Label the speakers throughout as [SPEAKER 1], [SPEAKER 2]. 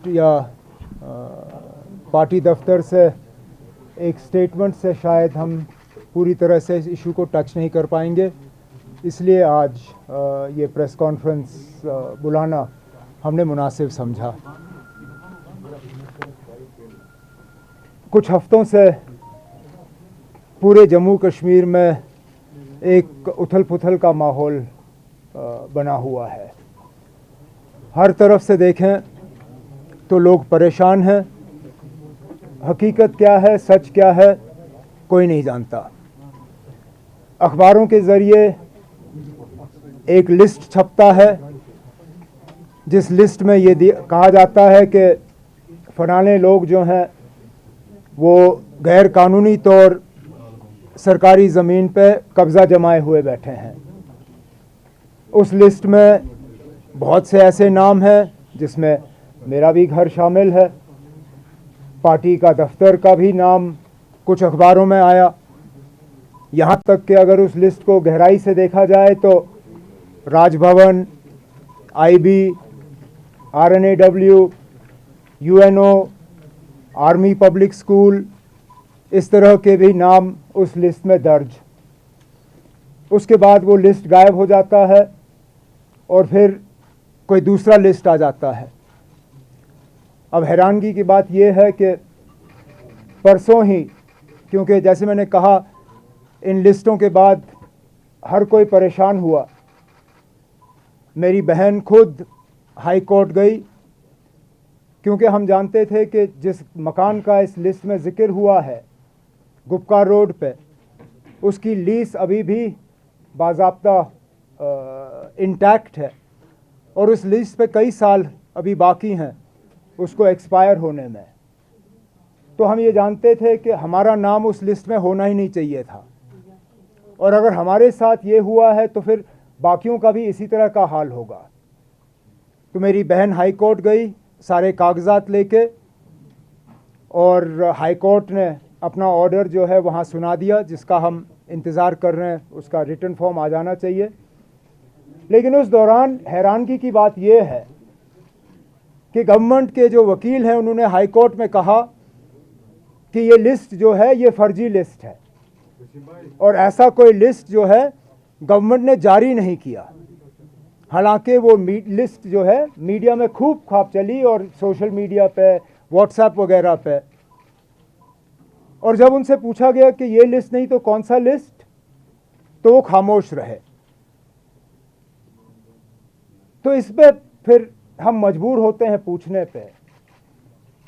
[SPEAKER 1] या पार्टी दफ्तर से एक स्टेटमेंट से शायद हम पूरी तरह से इस इशू को टच नहीं कर पाएंगे, इसलिए आज ये प्रेस कॉन्फ्रेंस बुलाना हमने मुनासिब समझा। कुछ हफ्तों से पूरे जम्मू कश्मीर में एक उथल पुथल का माहौल बना हुआ है। हर तरफ से देखें तो लोग परेशान हैं। हकीकत क्या है, सच क्या है, कोई नहीं जानता। अखबारों के ज़रिए एक लिस्ट छपता है, जिस लिस्ट में ये कहा जाता है कि फलाने लोग जो हैं वो गैर कानूनी तौर सरकारी ज़मीन पे कब्ज़ा जमाए हुए बैठे हैं। उस लिस्ट में बहुत से ऐसे नाम हैं जिसमें मेरा भी घर शामिल है, पार्टी का दफ्तर का भी नाम कुछ अखबारों में आया। यहाँ तक कि अगर उस लिस्ट को गहराई से देखा जाए तो Raj Bhavan, IB, R N A W, UNO, army public school, इस तरह के भी नाम उस लिस्ट में दर्ज। उसके बाद वो लिस्ट गायब हो जाता है और फिर कोई दूसरा लिस्ट आ जाता है। अब हैरानगी की बात यह है कि परसों ही, क्योंकि जैसे मैंने कहा इन लिस्टों के बाद हर कोई परेशान हुआ, मेरी बहन खुद हाई कोर्ट गई, क्योंकि हम जानते थे कि जिस मकान का इस लिस्ट में ज़िक्र हुआ है गुपका रोड पे, उसकी लीज अभी भी बाज़ाब्ता इंटैक्ट है और उस लिस्ट पे कई साल अभी बाकी हैं उसको एक्सपायर होने में। तो हम ये जानते थे कि हमारा नाम उस लिस्ट में होना ही नहीं चाहिए था, और अगर हमारे साथ ये हुआ है तो फिर बाकियों का भी इसी तरह का हाल होगा। तो मेरी बहन हाई कोर्ट गई सारे कागजात लेके, और हाई कोर्ट ने अपना ऑर्डर जो है वहाँ सुना दिया, जिसका हम इंतज़ार कर रहे हैं, उसका रिटर्न फॉर्म आ जाना चाहिए। लेकिन उस दौरान हैरानगी की बात यह है कि गवर्नमेंट के जो वकील हैं उन्होंने हाई कोर्ट में कहा कि ये लिस्ट जो है ये फर्जी लिस्ट है, और ऐसा कोई लिस्ट जो है गवर्नमेंट ने जारी नहीं किया। हालांकि वो लिस्ट जो है मीडिया में खूब खाप चली और सोशल मीडिया पे, व्हाट्सएप वगैरह पे, और जब उनसे पूछा गया कि ये लिस्ट नहीं तो कौन सा लिस्ट, तो वो खामोश रहे। तो इस पे फिर हम मजबूर होते हैं पूछने पे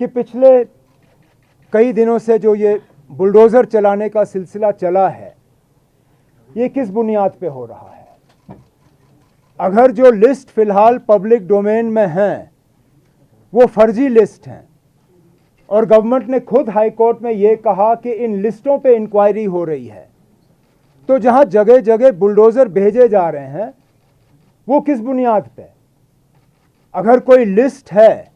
[SPEAKER 1] कि पिछले कई दिनों से जो ये बुलडोज़र चलाने का सिलसिला चला है, ये किस बुनियाद पे हो रहा है। अगर जो लिस्ट फ़िलहाल पब्लिक डोमेन में हैं वो फर्जी लिस्ट हैं, और गवर्नमेंट ने खुद हाई कोर्ट में ये कहा कि इन लिस्टों पे इंक्वायरी हो रही है, तो जहां जगह जगह बुलडोज़र भेजे जा रहे हैं वो किस बुनियाद पे। अगर कोई लिस्ट है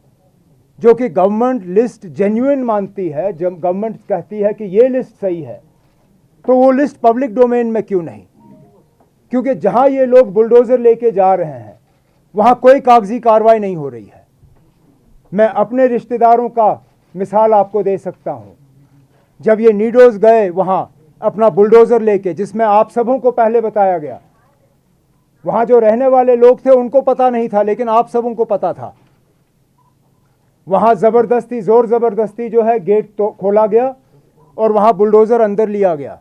[SPEAKER 1] जो कि गवर्नमेंट लिस्ट जेन्युइन मानती है, जब गवर्नमेंट कहती है कि ये लिस्ट सही है, तो वो लिस्ट पब्लिक डोमेन में क्यों नहीं। क्योंकि जहां ये लोग बुलडोज़र लेके जा रहे हैं वहां कोई कागजी कार्रवाई नहीं हो रही है। मैं अपने रिश्तेदारों का मिसाल आपको दे सकता हूं। जब ये नीडोज गए वहां अपना बुलडोज़र लेके, जिसमें आप सबों को पहले बताया गया, वहां जो रहने वाले लोग थे उनको पता नहीं था, लेकिन आप सबों को पता था। वहां ज़बरदस्ती, ज़ोर ज़बरदस्ती जो है गेट तो खोला गया और वहां बुलडोज़र अंदर लिया गया।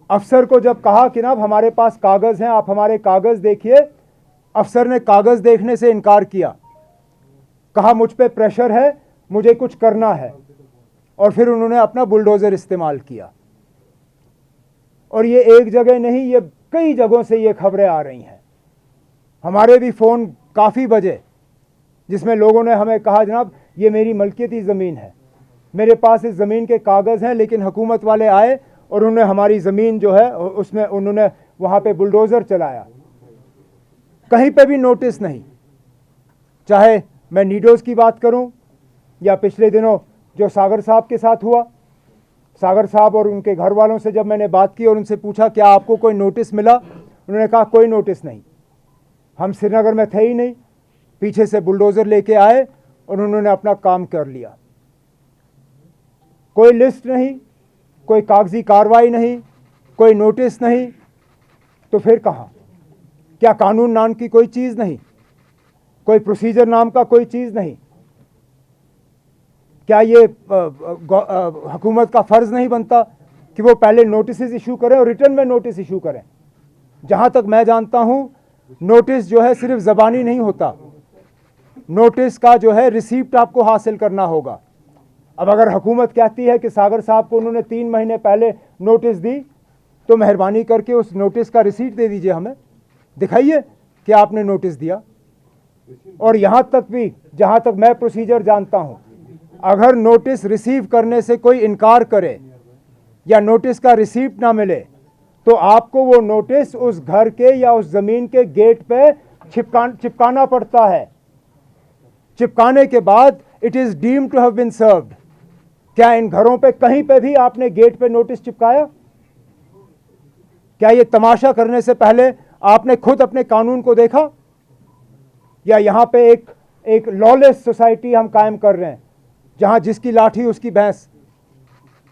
[SPEAKER 1] अफसर को जब कहा कि ना हमारे पास कागज़ हैं, आप हमारे कागज़ देखिए, अफसर ने कागज़ देखने से इनकार किया, कहा मुझ पे प्रेशर है, मुझे कुछ करना है, और फिर उन्होंने अपना बुलडोज़र इस्तेमाल किया। और ये एक जगह नहीं, ये कई जगहों से ये खबरें आ रही हैं। हमारे भी फ़ोन काफ़ी बजे जिसमें लोगों ने हमें कहा जनाब ये मेरी मलकियती ज़मीन है, मेरे पास इस ज़मीन के कागज़ हैं, लेकिन हुकूमत वाले आए और उन्होंने हमारी ज़मीन जो है उसमें उन्होंने वहाँ पे बुलडोज़र चलाया। कहीं पे भी नोटिस नहीं। चाहे मैं नीडोज़ की बात करूं या पिछले दिनों जो सागर साहब के साथ हुआ, सागर साहब और उनके घर वालों से जब मैंने बात की और उनसे पूछा क्या आपको कोई नोटिस मिला, उन्होंने कहा कोई नोटिस नहीं, हम श्रीनगर में थे ही नहीं, पीछे से बुलडोज़र लेके आए और उन्होंने अपना काम कर लिया। कोई लिस्ट नहीं, कोई कागजी कार्रवाई नहीं, कोई नोटिस नहीं, तो फिर कहाँ? क्या कानून नाम की कोई चीज़ नहीं? कोई प्रोसीजर नाम का कोई चीज़ नहीं? क्या ये हुकूमत का फ़र्ज़ नहीं बनता कि वो पहले नोटिस इशू करें और रिटर्न में नोटिस इशू करें? जहाँ तक मैं जानता हूँ, नोटिस जो है सिर्फ ज़बानी नहीं होता, नोटिस का जो है रिसीप्ट आपको हासिल करना होगा। अब अगर हुकूमत कहती है कि सागर साहब को उन्होंने 3 महीने पहले नोटिस दी, तो मेहरबानी करके उस नोटिस का रिसीट दे दीजिए, हमें दिखाइए कि आपने नोटिस दिया। और यहाँ तक भी, जहाँ तक मैं प्रोसीजर जानता हूँ, अगर नोटिस रिसीव करने से कोई इनकार करे या नोटिस का रिसीप्ट ना मिले, तो आपको वो नोटिस उस घर के या उस ज़मीन के गेट पे चिपकाना पड़ता है। चिपकाने के बाद it is deemed to have been served. क्या इन घरों पे कहीं पे भी आपने गेट पे नोटिस चिपकाया? क्या ये तमाशा करने से पहले आपने खुद अपने कानून को देखा? या यहाँ पे एक लॉलेस सोसाइटी हम कायम कर रहे हैं, जहाँ जिसकी लाठी उसकी भैंस,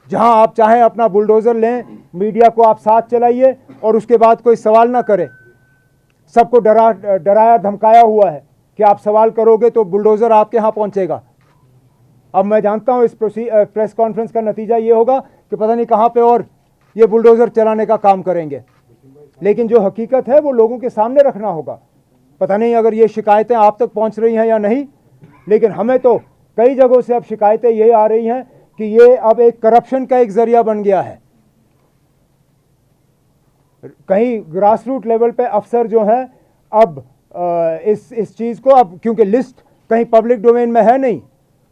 [SPEAKER 1] जहाँ आप चाहें अपना बुलडोज़र लें, मीडिया को आप साथ चलाइए और उसके बाद कोई सवाल ना करे। सबको डराया धमकाया हुआ है कि आप सवाल करोगे तो बुलडोज़र आपके यहाँ पहुँचेगा। अब मैं जानता हूँ इस प्रेस कॉन्फ्रेंस का नतीजा ये होगा कि पता नहीं कहाँ पे और ये बुलडोज़र चलाने का काम करेंगे, लेकिन जो हकीकत है वो लोगों के सामने रखना होगा। पता नहीं अगर ये शिकायतें आप तक पहुँच रही हैं या नहीं, लेकिन हमें तो कई जगहों से अब शिकायतें ये आ रही हैं कि ये अब एक करप्शन का एक जरिया बन गया है। कहीं ग्रास रूट लेवल पे अफसर जो हैं अब इस चीज़ को, अब क्योंकि लिस्ट कहीं पब्लिक डोमेन में है नहीं,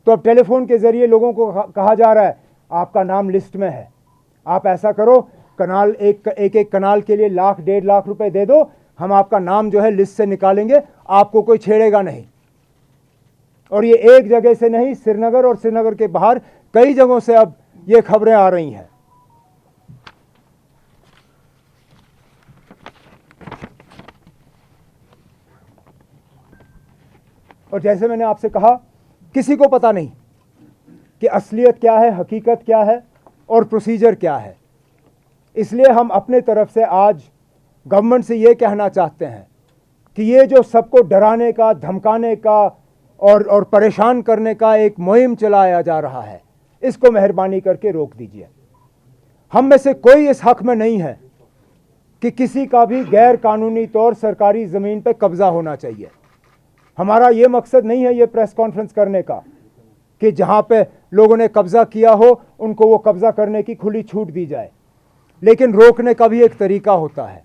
[SPEAKER 1] तो अब टेलीफोन के ज़रिए लोगों को कहा जा रहा है आपका नाम लिस्ट में है, आप ऐसा करो, कनाल एक कनाल के लिए 1,00,000-1.5 लाख रुपए दे दो, हम आपका नाम जो है लिस्ट से निकालेंगे, आपको कोई छेड़ेगा नहीं। और ये एक जगह से नहीं, श्रीनगर और श्रीनगर के बाहर कई जगहों से अब ये खबरें आ रही हैं। और जैसे मैंने आपसे कहा, किसी को पता नहीं कि असलियत क्या है, हकीकत क्या है और प्रोसीजर क्या है। इसलिए हम अपने तरफ से आज गवर्नमेंट से ये कहना चाहते हैं कि ये जो सबको डराने का, धमकाने का और परेशान करने का एक मुहिम चलाया जा रहा है, इसको मेहरबानी करके रोक दीजिए। हम में से कोई इस हक में नहीं है कि किसी का भी गैर कानूनी तौर सरकारी ज़मीन पर कब्ज़ा होना चाहिए। हमारा ये मकसद नहीं है ये प्रेस कॉन्फ्रेंस करने का कि जहाँ पे लोगों ने कब्ज़ा किया हो उनको वो कब्ज़ा करने की खुली छूट दी जाए, लेकिन रोकने का भी एक तरीका होता है,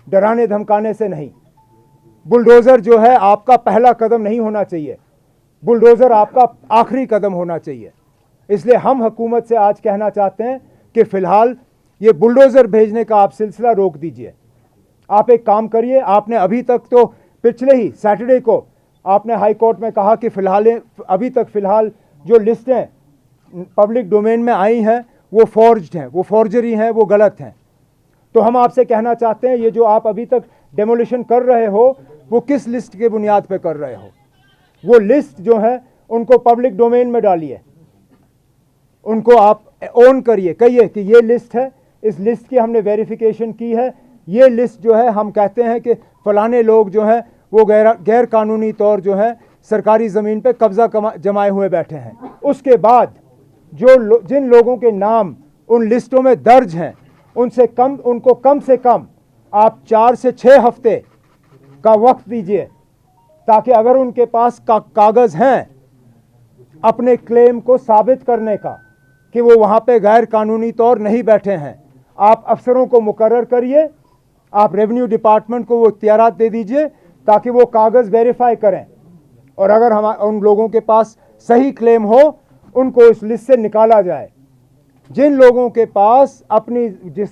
[SPEAKER 1] डराने धमकाने से नहीं। बुलडोज़र जो है आपका पहला कदम नहीं होना चाहिए, बुलडोज़र आपका आखिरी कदम होना चाहिए। इसलिए हम हुकूमत से आज कहना चाहते हैं कि फ़िलहाल ये बुलडोज़र भेजने का आप सिलसिला रोक दीजिए। आप एक काम करिए, आपने अभी तक तो पिछले ही सैटरडे को आपने हाई कोर्ट में कहा कि अभी तक फ़िलहाल जो लिस्टें पब्लिक डोमेन में आई हैं वो फॉर्ज्ड हैं, वो फॉर्जरी हैं, वो गलत हैं। तो हम आपसे कहना चाहते हैं ये जो आप अभी तक डेमोलिशन कर रहे हो वो किस लिस्ट के बुनियाद पे कर रहे हो? वो लिस्ट जो है उनको पब्लिक डोमेन में डालिए, उनको आप ओन करिए, कहिए कि ये लिस्ट है, इस लिस्ट की हमने वेरिफिकेशन की है, ये लिस्ट जो है हम कहते हैं कि फलाने लोग जो हैं वो गैर कानूनी तौर जो है सरकारी ज़मीन पे कब्ज़ा जमाए हुए बैठे हैं। उसके बाद जिन लोगों के नाम उन लिस्टों में दर्ज हैं उनको कम से कम आप 4 से 6 हफ्ते का वक्त दीजिए, ताकि अगर उनके पास कागज़ हैं अपने क्लेम को साबित करने का कि वो वहाँ पे गैर कानूनी तौर नहीं बैठे हैं, आप अफसरों को मुकर्रर करिए, आप रेवेन्यू डिपार्टमेंट को वो इख्तियारात दे दीजिए ताकि वो कागज़ वेरीफाई करें, और अगर हम उन लोगों के पास सही क्लेम हो उनको इस लिस्ट से निकाला जाए। जिन लोगों के पास अपनी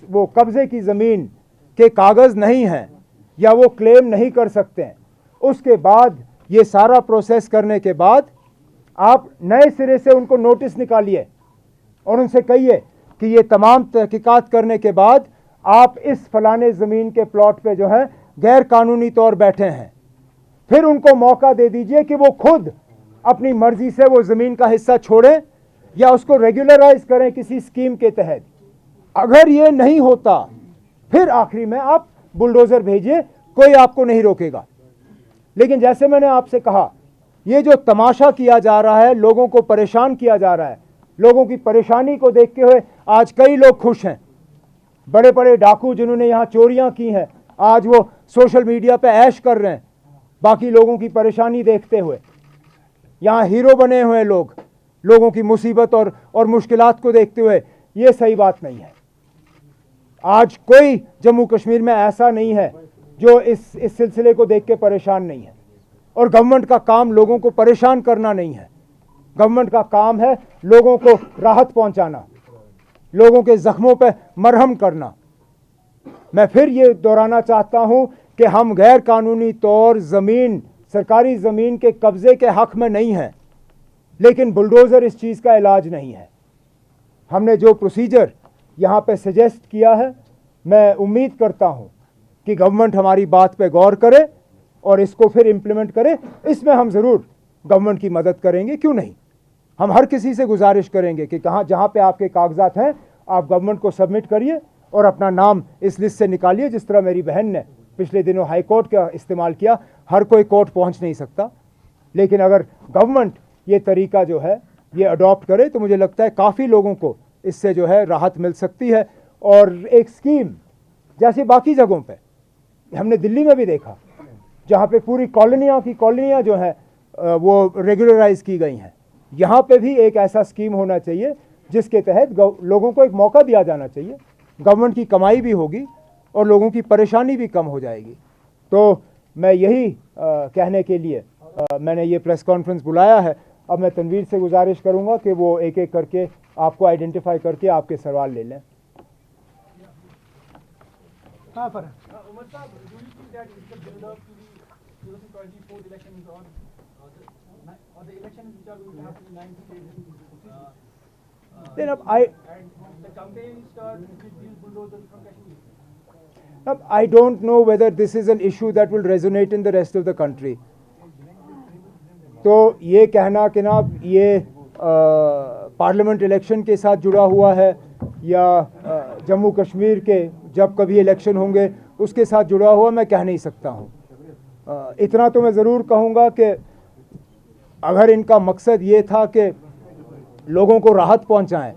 [SPEAKER 1] वो कब्ज़े की ज़मीन के कागज़ नहीं हैं या वो क्लेम नहीं कर सकते हैं, उसके बाद ये सारा प्रोसेस करने के बाद आप नए सिरे से उनको नोटिस निकालिए और उनसे कहिए कि ये तमाम तहकीकात करने के बाद आप इस फलाने ज़मीन के प्लॉट पे जो है गैर कानूनी तौर बैठे हैं। फिर उनको मौका दे दीजिए कि वो खुद अपनी मर्जी से वो ज़मीन का हिस्सा छोड़ें या उसको रेगुलराइज करें किसी स्कीम के तहत। अगर ये नहीं होता फिर आखिरी में आप बुलडोज़र भेजिए, कोई आपको नहीं रोकेगा। लेकिन जैसे मैंने आपसे कहा, ये जो तमाशा किया जा रहा है, लोगों को परेशान किया जा रहा है, लोगों की परेशानी को देखते हुए आज कई लोग खुश हैं। बड़े बड़े डाकू जिन्होंने यहाँ चोरियां की हैं, आज वो सोशल मीडिया पे ऐश कर रहे हैं बाकी लोगों की परेशानी देखते हुए। यहाँ हीरो बने हुए लोग लोगों की मुसीबत और मुश्किलात को देखते हुए। ये सही बात नहीं है। आज कोई जम्मू कश्मीर में ऐसा नहीं है जो इस सिलसिले को देख के परेशान नहीं है। और गवर्नमेंट का काम लोगों को परेशान करना नहीं है। गवर्नमेंट का काम है लोगों को राहत पहुंचाना, लोगों के जख्मों पे मरहम करना। मैं फिर ये दोहराना चाहता हूं कि हम गैर कानूनी तौर ज़मीन, सरकारी ज़मीन के कब्ज़े के हक़ में नहीं हैं, लेकिन बुलडोज़र इस चीज़ का इलाज नहीं है। हमने जो प्रोसीजर यहाँ पे सजेस्ट किया है, मैं उम्मीद करता हूँ कि गवर्नमेंट हमारी बात पे गौर करे और इसको फिर इम्प्लीमेंट करे। इसमें हम ज़रूर गवर्नमेंट की मदद करेंगे, क्यों नहीं। हम हर किसी से गुजारिश करेंगे कि जहाँ पे आपके कागजात हैं आप गवर्नमेंट को सबमिट करिए और अपना नाम इस लिस्ट से निकालिए। जिस तरह मेरी बहन ने पिछले दिनों हाई कोर्ट का इस्तेमाल किया, हर कोई कोर्ट पहुँच नहीं सकता, लेकिन अगर गवर्नमेंट ये तरीका जो है ये अडॉप्ट करे तो मुझे लगता है काफ़ी लोगों को इससे जो है राहत मिल सकती है। और एक स्कीम जैसे बाकी जगहों पे हमने दिल्ली में भी देखा, जहाँ पे पूरी कॉलोनियाँ जो हैं वो रेगुलराइज की गई हैं, यहाँ पे भी एक ऐसा स्कीम होना चाहिए जिसके तहत लोगों को एक मौका दिया जाना चाहिए। गवर्नमेंट की कमाई भी होगी और लोगों की परेशानी भी कम हो जाएगी। तो मैं यही कहने के लिए मैंने ये प्रेस कॉन्फ्रेंस बुलाया है। अब मैं तनवीर से गुजारिश करूँगा कि वो एक एक करके आपको आइडेंटिफाई करके आपके सवाल ले लें।
[SPEAKER 2] कहाँ पर है? उमर साहब, do you think that is the build up to the 2024 elections or the elections which are going to happen in 90 days?
[SPEAKER 1] Then
[SPEAKER 2] and the campaign starts with these bulldozers from Kashmir.
[SPEAKER 1] I don't know whether this is an issue that will resonate in the rest of the country. तो ये कहना कि ना ये parliament election के साथ जुड़ा हुआ है या जम्मू कश्मीर के जब कभी इलेक्शन होंगे उसके साथ जुड़ा हुआ, मैं कह नहीं सकता हूँ। इतना तो मैं ज़रूर कहूँगा कि अगर इनका मकसद ये था कि लोगों को राहत पहुँचाएं,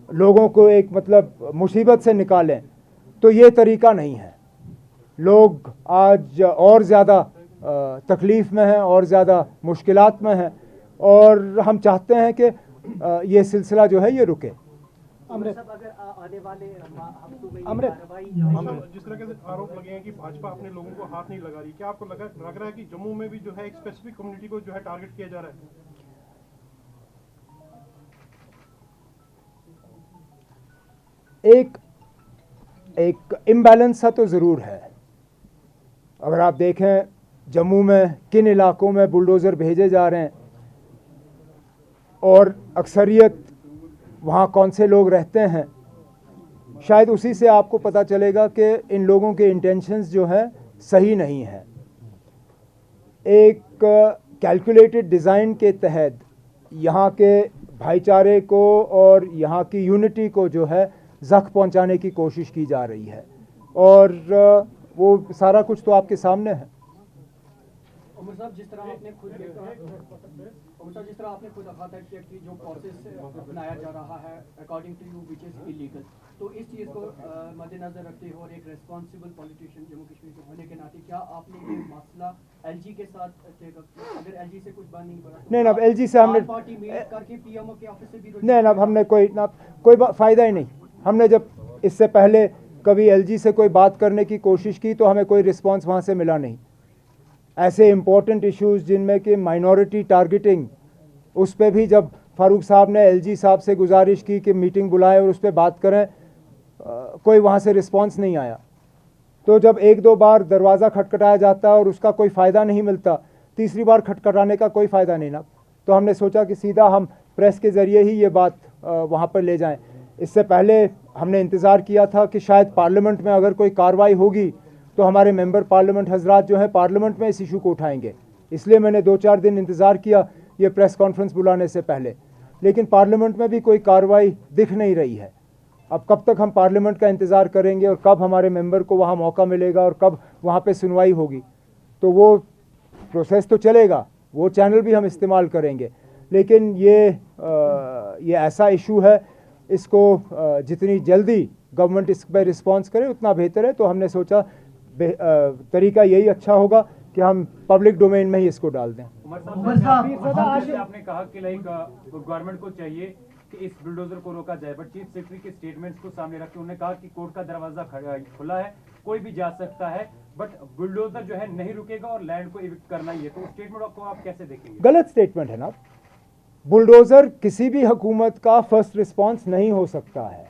[SPEAKER 1] लोगों को एक मतलब मुसीबत से निकालें, तो ये तरीका नहीं है। लोग आज और ज़्यादा तकलीफ़ में हैं और ज़्यादा मुश्किलात में हैं और हम चाहते हैं कि ये सिलसिला जो है ये रुके।
[SPEAKER 3] अगर आने वाले हफ्तों में
[SPEAKER 4] जिस तरह के आरोप लगे हैं कि भाजपा अपने लोगों को हाथ नहीं लगा रही, क्या आपको लग रहा है कि जम्मू में भी जो है एक स्पेसिफिक कम्युनिटी को जो है टारगेट किया जा रहा है?
[SPEAKER 1] एक इम्बैलेंस सा तो ज़रूर है। अगर आप देखें जम्मू में किन इलाकों में बुलडोज़र भेजे जा रहे हैं और अक्सरियत वहाँ कौन से लोग रहते हैं, शायद उसी से आपको पता चलेगा कि इन लोगों के इंटेंशंस जो हैं सही नहीं हैं। एक कैलकुलेटेड डिज़ाइन के तहत यहाँ के भाईचारे को और यहाँ की यूनिटी को जो है ज़ख्म पहुँचाने की कोशिश की जा रही है और वो सारा कुछ तो आपके सामने है।
[SPEAKER 3] उमर साहब, जिस तरह आपने खुद कहा था कि जो प्रोसेस अपनाया जा रहा है according to you which is illegal, तो इस चीज़ को मद्देनजर रखते हुए और एक रेस्पॉन्सिबल पॉलिटिशियन जम्मू कश्मीर के होने के नाते क्या आपने ये मसला एलजी के साथ अगर एलजी से कुछ बात नहीं पड़ा?
[SPEAKER 1] नहीं ना, एलजी से हमने
[SPEAKER 3] पार्टी मीट करके पीएमओ के ऑफिस से भी
[SPEAKER 1] नहीं ना, हमने कोई फ़ायदा ही नहीं। हमने जब इससे पहले कभी एलजी से कोई बात करने की कोशिश की तो हमें कोई रिस्पांस वहाँ से मिला नहीं। ऐसे इम्पोर्टेंट इश्यूज़ जिनमें कि माइनॉरिटी टारगेटिंग, उस पर भी जब फारूक साहब ने एलजी साहब से गुजारिश की कि मीटिंग बुलाएं और उस पर बात करें, कोई वहाँ से रिस्पांस नहीं आया। तो जब एक दो बार दरवाज़ा खटखटाया जाता और उसका कोई फ़ायदा नहीं मिलता, तीसरी बार खटखटाने का कोई फ़ायदा नहीं ना, तो हमने सोचा कि सीधा हम प्रेस के ज़रिए ही ये बात वहाँ पर ले जाएं। इससे पहले हमने इंतज़ार किया था कि शायद पार्लियामेंट में अगर कोई कार्रवाई होगी तो हमारे मेंबर पार्लियामेंट हजरात जो हैं पार्लियामेंट में इस इशू को उठाएंगे। इसलिए मैंने 2-4 दिन इंतज़ार किया ये प्रेस कॉन्फ्रेंस बुलाने से पहले, लेकिन पार्लियामेंट में भी कोई कार्रवाई दिख नहीं रही है। अब कब तक हम पार्लियामेंट का इंतज़ार करेंगे और कब हमारे मेंबर को वहाँ मौका मिलेगा और कब वहाँ पे सुनवाई होगी। तो वो प्रोसेस तो चलेगा, वो चैनल भी हम इस्तेमाल करेंगे, लेकिन ये ऐसा इशू है, इसको जितनी जल्दी गवर्नमेंट इस पर रिस्पॉन्स करे उतना बेहतर है। तो हमने सोचा तरीका यही अच्छा होगा कि हम पब्लिक डोमेन में ही इसको डाल दें।
[SPEAKER 5] उमर साहब, आपने कहा कि लाइक गवर्नमेंट को चाहिए कि इस बुलडोजर को रोका जाए, बट चीफ सेक्रेटरी के स्टेटमेंट्स को सामने रखते उन्होंने कहा कि कोर्ट का दरवाजा खुला है, कोई भी जा सकता है, बट बुलडोजर जो है नहीं रुकेगा और लैंड को इविक्ट करना ही है। तो स्टेटमेंट को आप कैसे देखेंगे?
[SPEAKER 1] गलत स्टेटमेंट है ना। बुलडोजर किसी भी हुकूमत का फर्स्ट रिस्पांस नहीं हो सकता है।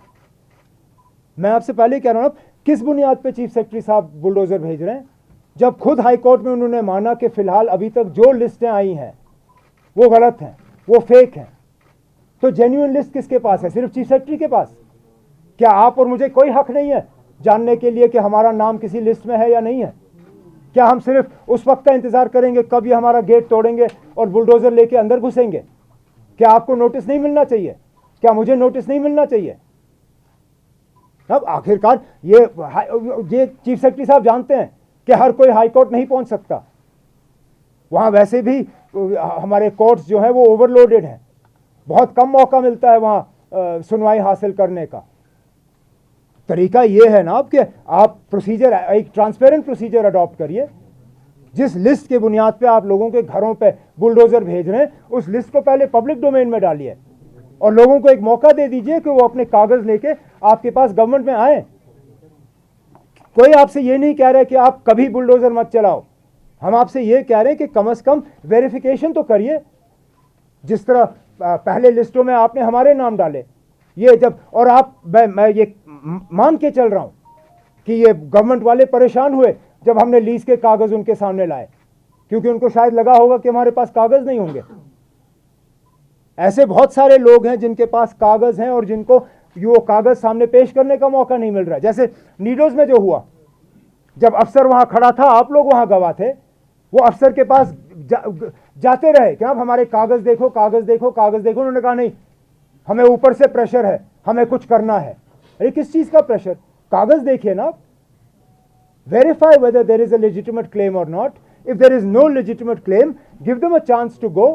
[SPEAKER 1] मैं आपसे पहले कह रहा हूं, किस बुनियाद पे चीफ सेक्रेटरी साहब बुलडोजर भेज रहे हैं, जब खुद हाई कोर्ट में उन्होंने माना कि फिलहाल अभी तक जो लिस्टें आई हैं वो गलत हैं, वो फेक हैं। तो जेन्युइन लिस्ट किसके पास है? सिर्फ चीफ सेक्रेटरी के पास। क्या आप और मुझे कोई हक नहीं है जानने के लिए कि हमारा नाम किसी लिस्ट में है या नहीं है? क्या हम सिर्फ उस वक्त का इंतजार करेंगे कब ये हमारा गेट तोड़ेंगे और बुलडोजर लेके अंदर घुसेंगे? क्या आपको नोटिस नहीं मिलना चाहिए? क्या मुझे नोटिस नहीं मिलना चाहिए? अब आखिरकार ये चीफ सेक्रेटरी साहब जानते हैं कि हर कोई हाई कोर्ट नहीं पहुंच सकता। वहां वैसे भी हमारे कोर्ट्स जो है वो ओवरलोडेड हैं, बहुत कम मौका मिलता है वहां सुनवाई हासिल करने का। तरीका ये है ना कि आप प्रोसीजर, एक ट्रांसपेरेंट प्रोसीजर अडॉप्ट करिए। जिस लिस्ट के बुनियाद पे आप लोगों के घरों पे बुलडोजर भेज रहे हैं, उस लिस्ट को पहले पब्लिक डोमेन में डालिए और लोगों को एक मौका दे दीजिए कि वो अपने कागज लेके आपके पास गवर्नमेंट में आए। कोई आपसे ये नहीं कह रहा कि आप कभी बुलडोजर मत चलाओ। हम आपसे ये कह रहे हैं कि कम से कम वेरिफिकेशन तो करिए। जिस तरह पहले लिस्टों में आपने हमारे नाम डाले, ये जब, और आप, मैं ये मान के चल रहा हूं कि ये गवर्नमेंट वाले परेशान हुए जब हमने लीज के कागज उनके सामने लाए, क्योंकि उनको शायद लगा होगा कि हमारे पास कागज नहीं होंगे। ऐसे बहुत सारे लोग हैं जिनके पास कागज हैं और जिनको वो कागज सामने पेश करने का मौका नहीं मिल रहा है। जैसे नीडोज में जो हुआ, जब अफसर वहां खड़ा था, आप लोग वहां गवाह थे, वो अफसर के पास जाते रहे कि आप हमारे कागज देखो, कागज देखो, कागज देखो। उन्होंने कहा नहीं, हमें ऊपर से प्रेशर है, हमें कुछ करना है। अरे किस चीज का प्रेशर? कागज देखिए ना, verify whether there is a legitimate claim or not. If there is no legitimate claim, give them a chance to go.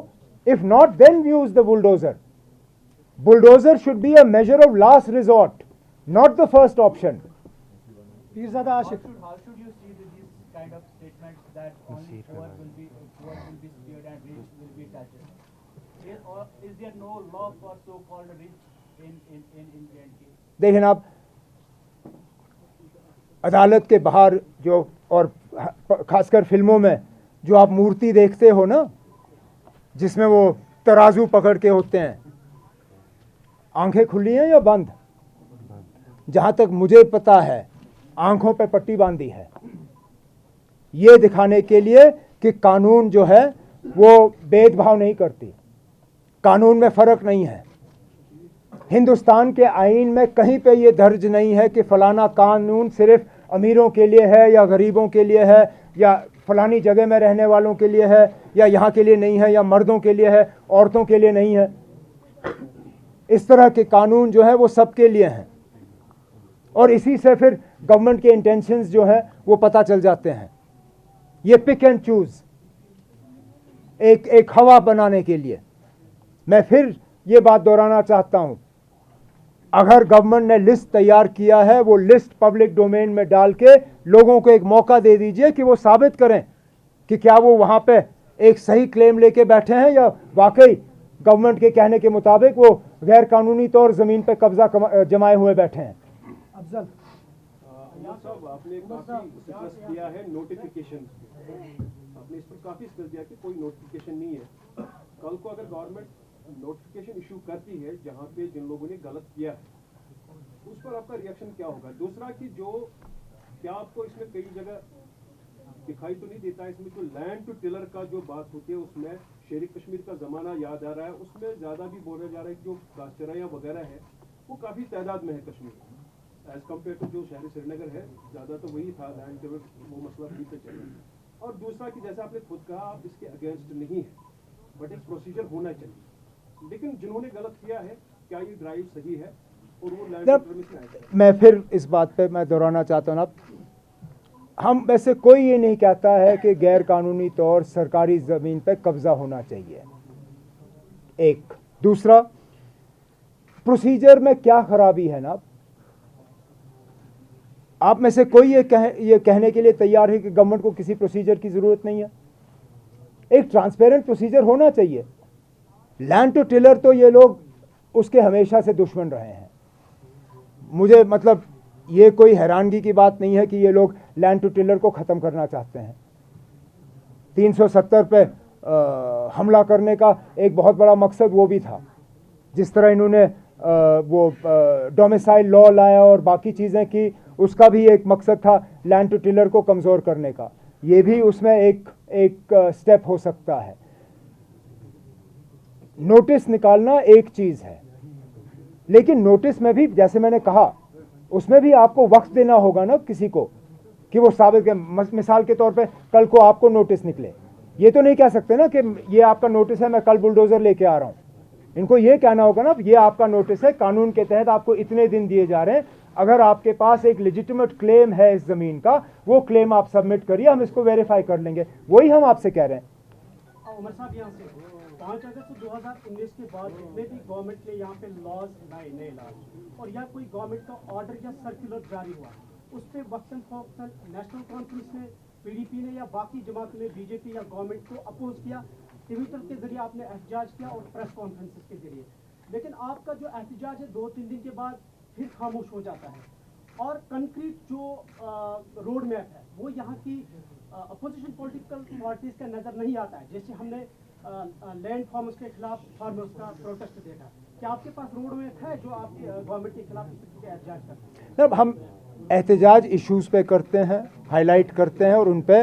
[SPEAKER 1] If not, then use the bulldozer. Bulldozer should be a measure of last resort, not the first option.
[SPEAKER 3] Pirzada Ashik. How should you see these kind of statements that only poor will be spared and rich will be touched? Is there no law for so-called rich in J&K?
[SPEAKER 1] देखिए ना, आप अदालत के बाहर जो, और खासकर फिल्मों में जो आप मूर्ति देखते हो ना, जिसमें वो तराजू पकड़ के होते हैं, आंखें खुली हैं या बंद? जहां तक मुझे पता है आंखों पे पट्टी बांधी है, ये दिखाने के लिए कि कानून जो है वो भेदभाव नहीं करती, कानून में फर्क नहीं है। हिंदुस्तान के आईन में कहीं पे ये दर्ज नहीं है कि फलाना कानून सिर्फ अमीरों के लिए है या गरीबों के लिए है या फलानी जगह में रहने वालों के लिए है या यहाँ के लिए नहीं है या मर्दों के लिए है, औरतों के लिए नहीं है। इस तरह के कानून जो है वो सबके लिए हैं और इसी से फिर गवर्नमेंट के इंटेंशंस जो है वो पता चल जाते हैं। ये पिक एंड चूज, एक हवा बनाने के लिए। मैं फिर ये बात दोहराना चाहता हूं, अगर गवर्नमेंट ने लिस्ट तैयार किया है, वो लिस्ट पब्लिक डोमेन में डाल के लोगों को एक मौका दे दीजिए कि वो साबित करें कि क्या वो वहां पे एक सही क्लेम लेके बैठे हैं या वाकई गवर्नमेंट के कहने के मुताबिक वो गैर कानूनी तौर जमीन पे कब्जा जमाए हुए बैठे हैं।
[SPEAKER 6] अफजल साहब, आपने काफी स्ट्रेस दिया है नोटिफिकेशन, आपने इस पर काफी स्ट्रेस दिया कि कोई नोटिफिकेशन नहीं है। कल को अगर गवर्नमेंट नोटिफिकेशन इशू करती है जहां पे जिन लोगों ने गलत किया है, उस पर आपका रिएक्शन क्या होगा? दूसरा कि जो, क्या आपको इसमें कई जगह दिखाई तो नहीं देता, इसमें जो लैंड टू टिलर का जो बात होती है उसमें शेर कश्मीर का जमाना याद आ रहा है, उसमें ज्यादा भी बोला जा रहा है कि जो काश्तराइयाँ वगैरह है वो काफी तादाद में है कश्मीर एज कम्पेयर टू जो शहर श्रीनगर है, ज्यादा तो वही था लैंड टिलर, वो मसला भी तो चल रहा है। और दूसरा कि जैसे आपने खुद कहा आप इसके अगेंस्ट नहीं है, बट एक प्रोसीजर होना चाहिए। लेकिन जिन्होंने गलत किया है, क्या ये ड्राइव सही है और वो लैंड
[SPEAKER 1] जब
[SPEAKER 6] टेंडर में से आएगा?
[SPEAKER 1] मैं फिर इस बात पे मैं दोहराना चाहता हूँ ना, हम वैसे कोई ये नहीं कहता है कि गैर कानूनी तौर सरकारी ज़मीन पे कब्जा होना चाहिए। एक दूसरा, प्रोसीजर में क्या खराबी है ना, आप में से कोई ये कहने के लिए तैयार है कि गवर्नमेंट को किसी प्रोसीजर की जरूरत नहीं है? एक ट्रांसपेरेंट प्रोसीजर होना चाहिए। लैंड टू टिलर तो ये लोग उसके हमेशा से दुश्मन रहे हैं। मुझे मतलब ये कोई हैरानगी की बात नहीं है कि ये लोग लैंड टू टिलर को ख़त्म करना चाहते हैं। 370 पे हमला करने का एक बहुत बड़ा मकसद वो भी था। जिस तरह इन्होंने वो डोमिसाइल लॉ लाया और बाकी चीज़ें की, उसका भी एक मकसद था लैंड टू टिलर को कमज़ोर करने का। ये भी उसमें एक स्टेप हो सकता है। नोटिस निकालना एक चीज़ है, लेकिन नोटिस में भी जैसे मैंने कहा, उसमें भी आपको वक्त देना होगा ना किसी को कि वो साबित कर। मिसाल के तौर पे कल को आपको नोटिस निकले, ये तो नहीं कह सकते ना कि ये आपका नोटिस है, मैं कल बुलडोज़र लेके आ रहा हूँ। इनको ये कहना होगा ना, ये आपका नोटिस है, कानून के तहत आपको इतने दिन दिए जा रहे हैं, अगर आपके पास एक लेजिटिमेट क्लेम है इस ज़मीन का, वो क्लेम आप सबमिट करिए, हम इसको वेरीफाई कर लेंगे। वही हम आपसे कह रहे हैं।
[SPEAKER 7] उमर साहब, यहाँ से 5 अगस्त 2019 के बाद जितने भी गवर्नमेंट ने यहाँ पे लॉज लाए, नए लॉज, और या कोई गवर्नमेंट का ऑर्डर या सर्कुलर जारी हुआ, उस पर वक्तन फौक्तन नेशनल कॉन्फ्रेंस ने, पीडीपी ने या बाकी जमात ने, बीजेपी या गवर्नमेंट को अपोज किया, ट्विटर के जरिए आपने एहतजाज किया और प्रेस कॉन्फ्रेंसेस के जरिए। लेकिन आपका जो एहतजाज है 2-3 दिन के बाद फिर खामोश हो जाता है, और कंक्रीट जो रोड मैप है वो यहाँ की अपोजिशन पॉलिटिकल पार्टीज का नज़र नहीं आता है। जैसे हमने लैंड फार्मर्स के खिलाफ फार्मर्स का प्रोटेस्ट देखा, क्या आपके पास रोड मैप है जो आपके गवर्नमेंट के खिलाफ इस तरीके का एहतजाज करते हैं?
[SPEAKER 1] हम एहतजाज इश्यूज़ पे करते हैं, हाईलाइट करते हैं, और उन पे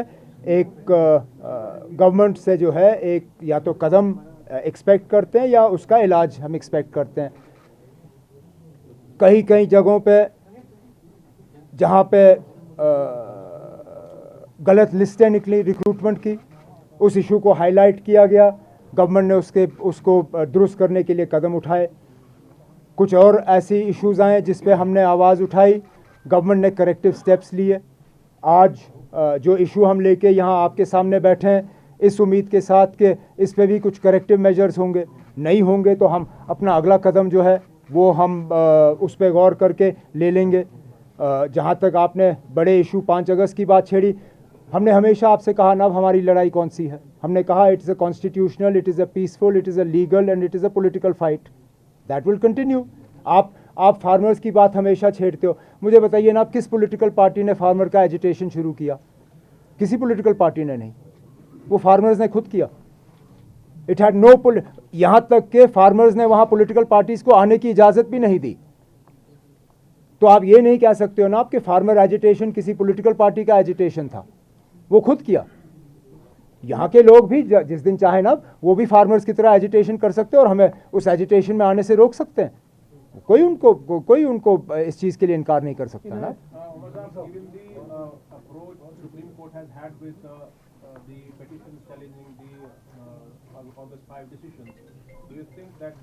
[SPEAKER 1] एक गवर्नमेंट से जो है एक या तो कदम एक्सपेक्ट करते हैं या उसका इलाज हम एक्सपेक्ट करते हैं। कई कई जगहों पे जहाँ पे गलत लिस्टें निकली रिक्रूटमेंट की, उस इशू को हाईलाइट किया गया, गवर्नमेंट ने उसको दुरुस्त करने के लिए कदम उठाए। कुछ और ऐसी इश्यूज़ आए जिस पे हमने आवाज़ उठाई, गवर्नमेंट ने करेक्टिव स्टेप्स लिए। आज जो इशू हम लेके यहाँ आपके सामने बैठे हैं, इस उम्मीद के साथ कि इस पे भी कुछ करेक्टिव मेजर्स होंगे। नहीं होंगे तो हम अपना अगला कदम जो है वो हम उस पर गौर करके ले लेंगे। जहाँ तक आपने बड़े इशू 5 अगस्त की बात छेड़ी, हमने हमेशा आपसे कहा ना, हमारी लड़ाई कौन सी है। हमने कहा it is a constitutional, it is a peaceful, it is a legal and it is a political fight that will continue. आप फार्मर्स की बात हमेशा छेड़ते हो। मुझे बताइए ना, आप किस पॉलिटिकल पार्टी ने फार्मर का एजिटेशन शुरू किया? किसी पॉलिटिकल पार्टी ने नहीं, वो फार्मर्स ने खुद किया। इट हैड नो, यहाँ तक के फार्मर्स ने वहाँ पॉलिटिकल पार्टीज को आने की इजाज़त भी नहीं दी। तो आप ये नहीं कह सकते हो ना आपके फार्मर एजिटेशन किसी पॉलिटिकल पार्टी का एजिटेशन था, वो खुद किया। यहाँ के लोग भी जिस दिन चाहे ना वो भी फार्मर्स की तरह एजिटेशन कर सकते हैं और हमें उस एजिटेशन में आने से रोक सकते हैं। कोई उनको इस चीज़ के लिए इनकार नहीं कर सकता ना।
[SPEAKER 6] Given the approach Supreme Court has had with the petitions challenging the August 5 decisions, do you think that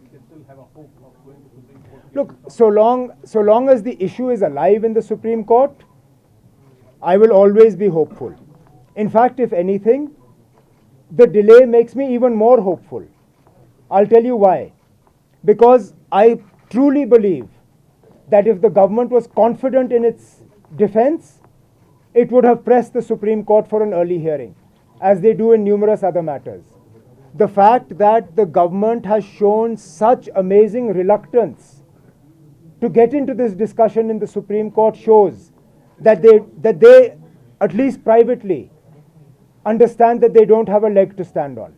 [SPEAKER 6] we can still have a hope of going to Supreme Court?
[SPEAKER 1] Look, so long as the issue is alive in the Supreme Court, I will always be hopeful. In fact, if anything, the delay makes me even more hopeful. I'll tell you why. Because I truly believe that if the government was confident in its defense, it would have pressed the Supreme Court for an early hearing, as they do in numerous other matters. The fact that the government has shown such amazing reluctance to get into this discussion in the Supreme Court shows that they, at least privately, understand that they don't have a leg to stand on.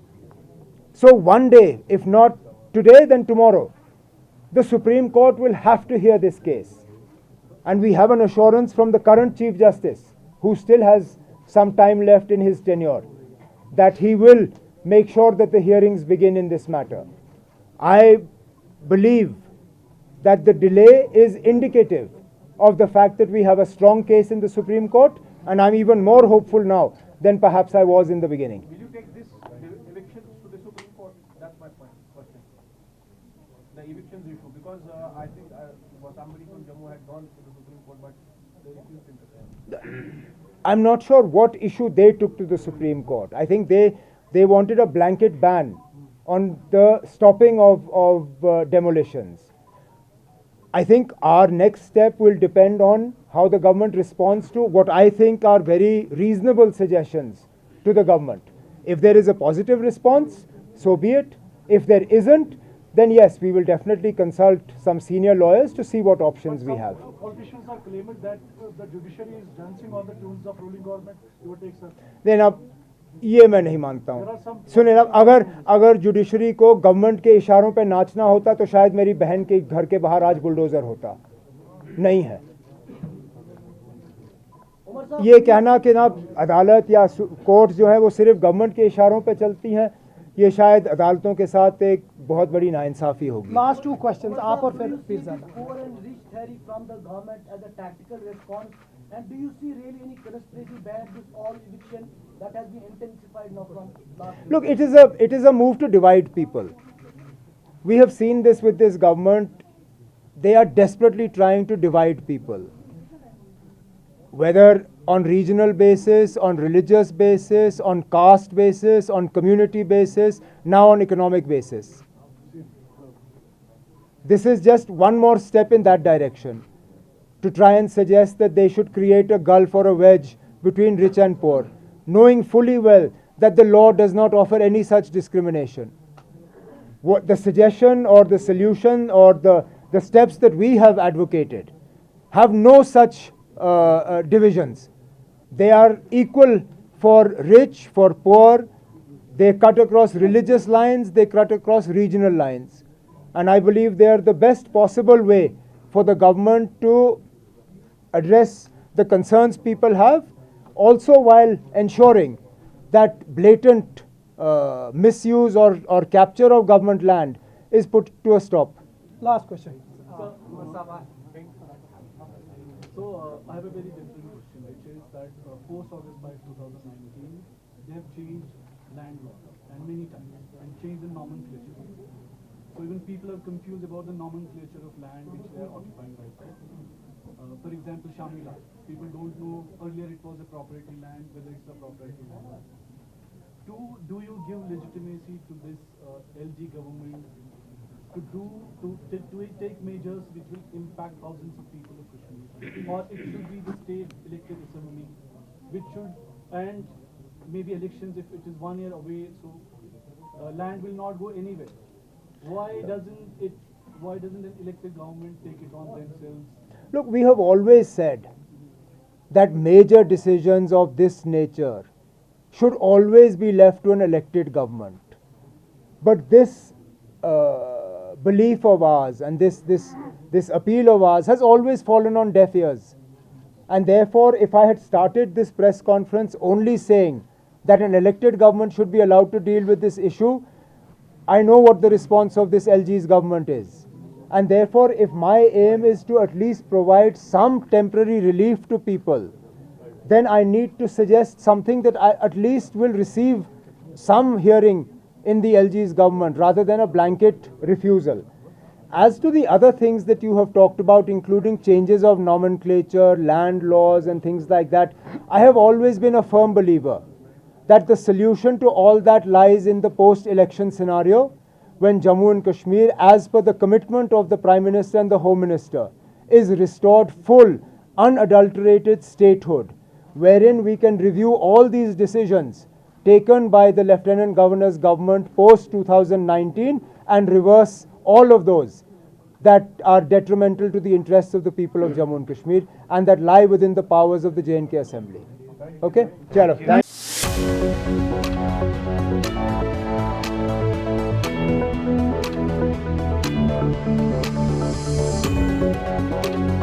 [SPEAKER 1] So one day, if not today, then tomorrow, the Supreme Court will have to hear this case. And we have an assurance from the current Chief Justice, who still has some time left in his tenure, that he will make sure that the hearings begin in this matter. I believe that the delay is indicative of the fact that we have a strong case in the Supreme Court, and I'm even more hopeful now than perhaps I was in the beginning.
[SPEAKER 6] Will you take this elections to evictions issue, because I think somebody from Jammu had gone to the Supreme Court, but they refused to interfere.
[SPEAKER 1] I'm not sure what issue they took to the Supreme Court. I think they wanted a blanket ban on the stopping of demolitions. I think our next step will depend on how the government responds to what I think are very reasonable suggestions to the government. If there is a positive response, so be it. If there isn't, then yes, we will definitely consult some senior lawyers to see what options we have.
[SPEAKER 2] Politicians are claiming that the judiciary is dancing on the tunes of ruling government. Your take, sir?
[SPEAKER 1] Then अब ये मैं नहीं मानता हूँ. सुनिए ना, अगर judiciary को गवर्नमेंट के इशारों पे नाचना होता तो शायद मेरी बहन के घर के बाहर आज बुलडोजर होता. नहीं है. ये कहना कि ना अदालत या कोर्ट जो है वो सिर्फ गवर्नमेंट के इशारों पे चलती हैं, ये शायद अदालतों के साथ एक बहुत बड़ी नाइंसाफी होगी.
[SPEAKER 7] लास्ट 2 क्वेश्चंस आप और फिर Pirzada.
[SPEAKER 3] poor and rich theory from the government as a tactical response, and do you see really any conspiracy behind this all eviction that has been intensified now from last week?
[SPEAKER 1] Look, it is a move to divide people. We have seen this with this government. They are desperately trying to divide people, whether on regional basis, on religious basis, on caste basis, on community basis, now on economic basis. This is just one more step in that direction, to try and suggest that they should create a gulf or a wedge between rich and poor, knowing fully well that the law does not offer any such discrimination. What the suggestion or the solution or the steps that we have advocated have no such divisions. They are equal for rich, for poor. They cut across religious lines, they cut across regional lines. And I believe they are the best possible way for the government to address the concerns people have, also while ensuring that blatant misuse or capture of government land is put to a stop.
[SPEAKER 7] Last question.
[SPEAKER 2] So I have a very different question, which is that post-August 5, 2019, they have changed land law and many times and changed the nomenclature. So even people are confused about the nomenclature of land which they are occupying right now. For example, Shamila, people don't know, earlier it was a property land, whether it's a property land. Do you give legitimacy to this LG government to take measures which will impact thousands of people of Kashmir, or it should be the state elected assembly, which should, and maybe elections if it is 1 year away, so land will not go anywhere. Why doesn't an elected government take it on themselves?
[SPEAKER 1] Look, we have always said that major decisions of this nature should always be left to an elected government. But this belief of ours and this appeal of ours has always fallen on deaf ears. And therefore, if I had started this press conference only saying that an elected government should be allowed to deal with this issue, I know what the response of this LG's government is. And therefore, if my aim is to at least provide some temporary relief to people, then I need to suggest something that I at least will receive some hearing in the LG's government rather than a blanket refusal. As to the other things that you have talked about, including changes of nomenclature, land laws and things like that, I have always been a firm believer that the solution to all that lies in the post-election scenario, when Jammu and Kashmir, as per the commitment of the Prime Minister and the Home Minister, is restored full, unadulterated statehood, wherein we can review all these decisions taken by the Lieutenant Governor's government post-2019 and reverse all of those that are detrimental to the interests of the people of Jammu and Kashmir and that lie within the powers of the J&K Assembly. Okay? Chalo. Thank you.